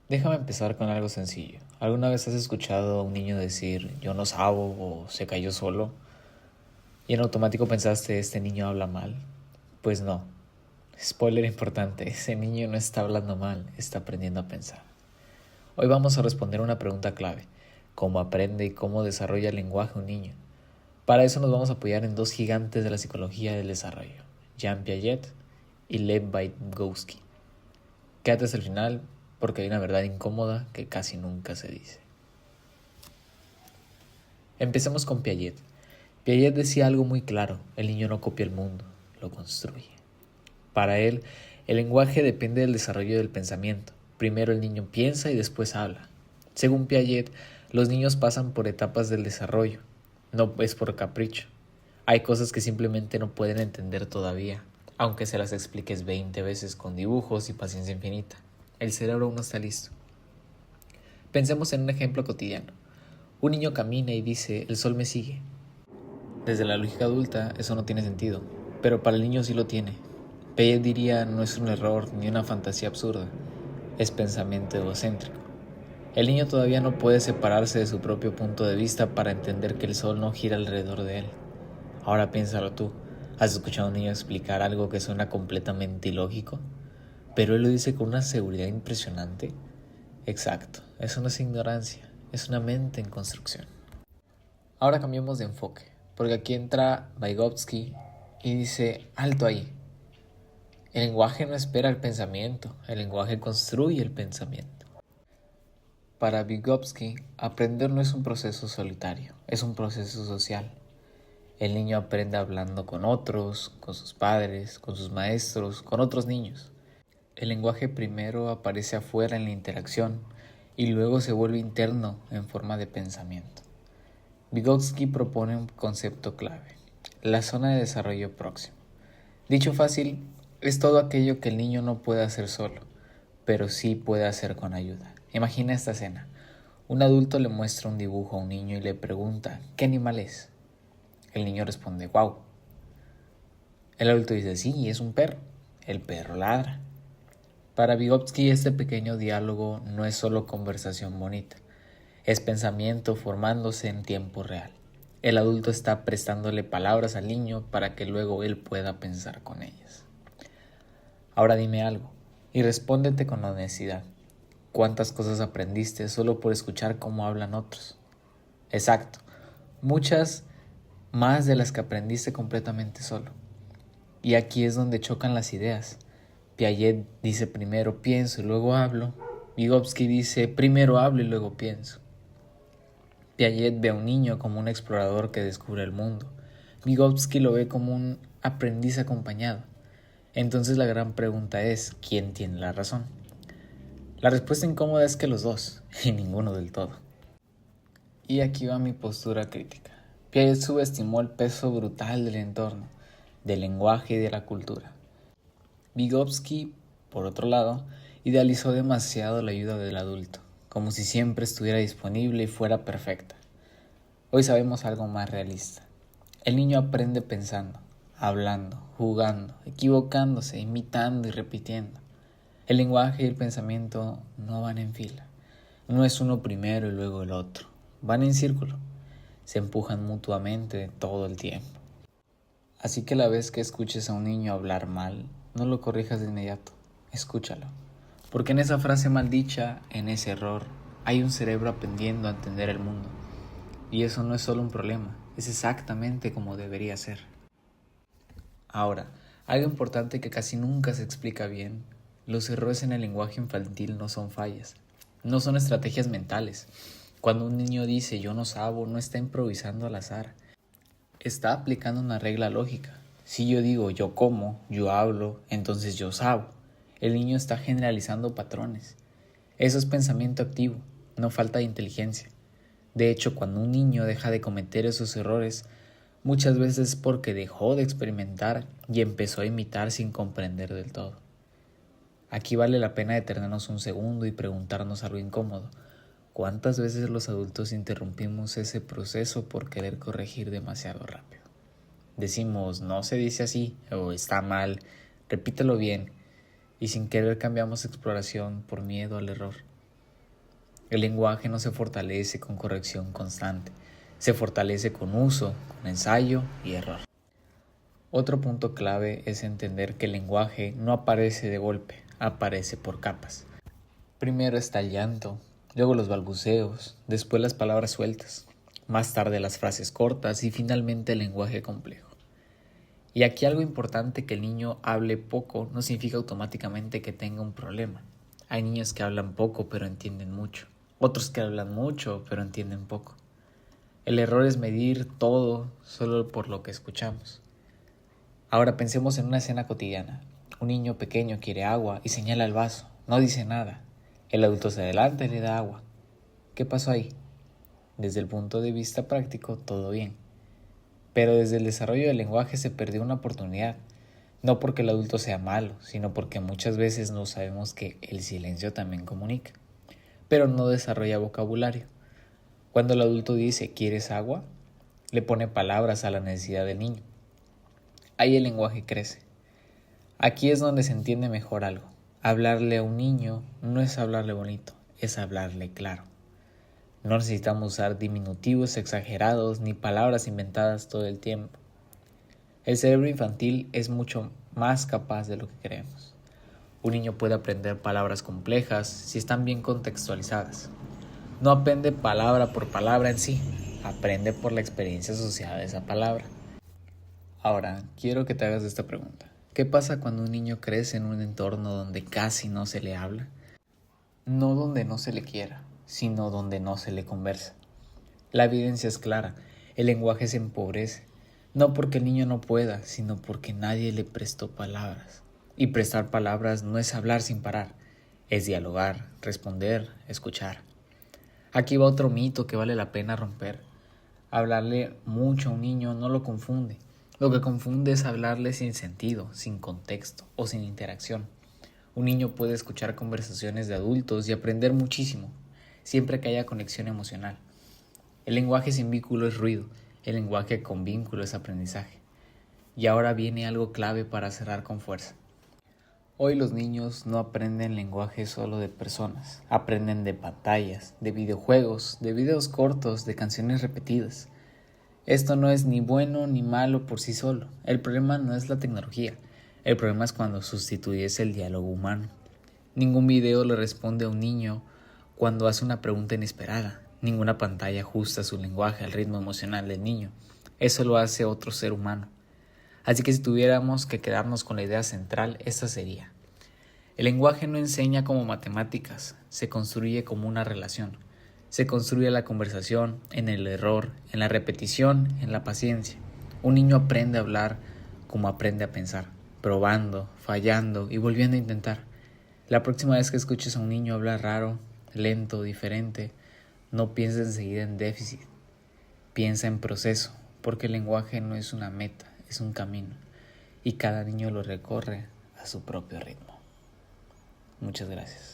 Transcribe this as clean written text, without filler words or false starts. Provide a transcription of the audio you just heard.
Déjame empezar con algo sencillo. ¿Alguna vez has escuchado a un niño decir yo no sabo o se cayó solo? Y en automático pensaste, este niño habla mal. Pues no. Spoiler importante, ese niño no está hablando mal, está aprendiendo a pensar. Hoy vamos a responder una pregunta clave. ¿Cómo aprende y cómo desarrolla el lenguaje un niño? Para eso nos vamos a apoyar en dos gigantes de la psicología del desarrollo, Jean Piaget y Lev Vygotsky. Quédate hasta el final porque hay una verdad incómoda que casi nunca se dice. Empecemos con Piaget. Piaget decía algo muy claro, el niño no copia el mundo, lo construye. Para él, el lenguaje depende del desarrollo del pensamiento. Primero el niño piensa y después habla. Según Piaget, los niños pasan por etapas del desarrollo, no es por capricho. Hay cosas que simplemente no pueden entender todavía, aunque se las expliques 20 veces con dibujos y paciencia infinita. El cerebro aún no está listo. Pensemos en un ejemplo cotidiano. Un niño camina y dice, el sol me sigue. Desde la lógica adulta, eso no tiene sentido, pero para el niño sí lo tiene. Piaget diría, no es un error ni una fantasía absurda, es pensamiento egocéntrico. El niño todavía no puede separarse de su propio punto de vista para entender que el sol no gira alrededor de él. Ahora piénsalo tú, ¿has escuchado a un niño explicar algo que suena completamente ilógico? Pero él lo dice con una seguridad impresionante. Exacto, eso no es ignorancia, es una mente en construcción. Ahora cambiemos de enfoque, porque aquí entra Vygotsky y dice, alto ahí. El lenguaje no espera el pensamiento, el lenguaje construye el pensamiento. Para Vygotsky, aprender no es un proceso solitario, es un proceso social. El niño aprende hablando con otros, con sus padres, con sus maestros, con otros niños. El lenguaje primero aparece afuera en la interacción y luego se vuelve interno en forma de pensamiento. Vygotsky propone un concepto clave, la zona de desarrollo próximo. Dicho fácil, es todo aquello que el niño no puede hacer solo, pero sí puede hacer con ayuda. Imagina esta escena. Un adulto le muestra un dibujo a un niño y le pregunta, ¿qué animal es? El niño responde, wow. El adulto dice, sí, es un perro. El perro ladra. Para Vygotsky este pequeño diálogo no es solo conversación bonita, es pensamiento formándose en tiempo real. El adulto está prestándole palabras al niño para que luego él pueda pensar con ellas. Ahora dime algo y respóndete con honestidad. ¿Cuántas cosas aprendiste solo por escuchar cómo hablan otros? Exacto, muchas más de las que aprendiste completamente solo. Y aquí es donde chocan las ideas. Piaget dice primero pienso y luego hablo. Vygotsky dice primero hablo y luego pienso. Piaget ve a un niño como un explorador que descubre el mundo. Vygotsky lo ve como un aprendiz acompañado. Entonces la gran pregunta es, ¿quién tiene la razón? La respuesta incómoda es que los dos, y ninguno del todo. Y aquí va mi postura crítica. Piaget subestimó el peso brutal del entorno, del lenguaje y de la cultura. Vygotsky, por otro lado, idealizó demasiado la ayuda del adulto, como si siempre estuviera disponible y fuera perfecta. Hoy sabemos algo más realista. El niño aprende pensando, hablando, jugando, equivocándose, imitando y repitiendo. El lenguaje y el pensamiento no van en fila. No es uno primero y luego el otro. Van en círculo. Se empujan mutuamente todo el tiempo. Así que la vez que escuches a un niño hablar mal, no lo corrijas de inmediato. Escúchalo. Porque en esa frase mal dicha, en ese error, hay un cerebro aprendiendo a entender el mundo. Y eso no es solo un problema, es exactamente como debería ser. Ahora, algo importante que casi nunca se explica bien, los errores en el lenguaje infantil no son fallas, no son estrategias mentales. Cuando un niño dice yo no sabo, no está improvisando al azar, está aplicando una regla lógica. Si yo digo yo como, yo hablo, entonces yo sabo. El niño está generalizando patrones. Eso es pensamiento activo, no falta de inteligencia. De hecho, cuando un niño deja de cometer esos errores, muchas veces es porque dejó de experimentar y empezó a imitar sin comprender del todo. Aquí vale la pena detenernos un segundo y preguntarnos algo incómodo. ¿Cuántas veces los adultos interrumpimos ese proceso por querer corregir demasiado rápido? Decimos, no se dice así, o está mal, repítelo bien, y sin querer cambiamos exploración por miedo al error. El lenguaje no se fortalece con corrección constante, se fortalece con uso, con ensayo y error. Otro punto clave es entender que el lenguaje no aparece de golpe, aparece por capas. Primero está el llanto, luego los balbuceos, después las palabras sueltas, más tarde las frases cortas y finalmente el lenguaje complejo. Y aquí algo importante: que el niño hable poco no significa automáticamente que tenga un problema. Hay niños que hablan poco pero entienden mucho, otros que hablan mucho pero entienden poco. El error es medir todo solo por lo que escuchamos. Ahora pensemos en una escena cotidiana. Un niño pequeño quiere agua y señala el vaso, no dice nada. El adulto se adelanta y le da agua. ¿Qué pasó ahí? Desde el punto de vista práctico, todo bien. Pero desde el desarrollo del lenguaje se perdió una oportunidad. No porque el adulto sea malo, sino porque muchas veces no sabemos que el silencio también comunica. Pero no desarrolla vocabulario. Cuando el adulto dice ¿quieres agua?, le pone palabras a la necesidad del niño. Ahí el lenguaje crece. Aquí es donde se entiende mejor algo. Hablarle a un niño no es hablarle bonito, es hablarle claro. No necesitamos usar diminutivos exagerados ni palabras inventadas todo el tiempo. El cerebro infantil es mucho más capaz de lo que creemos. Un niño puede aprender palabras complejas si están bien contextualizadas. No aprende palabra por palabra en sí, aprende por la experiencia asociada a esa palabra. Ahora, quiero que te hagas esta pregunta. ¿Qué pasa cuando un niño crece en un entorno donde casi no se le habla? No donde no se le quiera, sino donde no se le conversa. La evidencia es clara, el lenguaje se empobrece, no porque el niño no pueda, sino porque nadie le prestó palabras. Y prestar palabras no es hablar sin parar, es dialogar, responder, escuchar. Aquí va otro mito que vale la pena romper. Hablarle mucho a un niño no lo confunde. Lo que confunde es hablarle sin sentido, sin contexto o sin interacción. Un niño puede escuchar conversaciones de adultos y aprender muchísimo, siempre que haya conexión emocional. El lenguaje sin vínculo es ruido, el lenguaje con vínculo es aprendizaje. Y ahora viene algo clave para cerrar con fuerza. Hoy los niños no aprenden lenguaje solo de personas, aprenden de pantallas, de videojuegos, de videos cortos, de canciones repetidas. Esto no es ni bueno ni malo por sí solo. El problema no es la tecnología. El problema es cuando sustituyes el diálogo humano. Ningún video le responde a un niño cuando hace una pregunta inesperada. Ninguna pantalla ajusta su lenguaje al ritmo emocional del niño. Eso lo hace otro ser humano. Así que si tuviéramos que quedarnos con la idea central, esta sería: el lenguaje no enseña como matemáticas, se construye como una relación. Se construye la conversación, en el error, en la repetición, en la paciencia. Un niño aprende a hablar como aprende a pensar, probando, fallando y volviendo a intentar. La próxima vez que escuches a un niño hablar raro, lento, diferente, no pienses enseguida en déficit. Piensa en proceso, porque el lenguaje no es una meta, es un camino. Y cada niño lo recorre a su propio ritmo. Muchas gracias.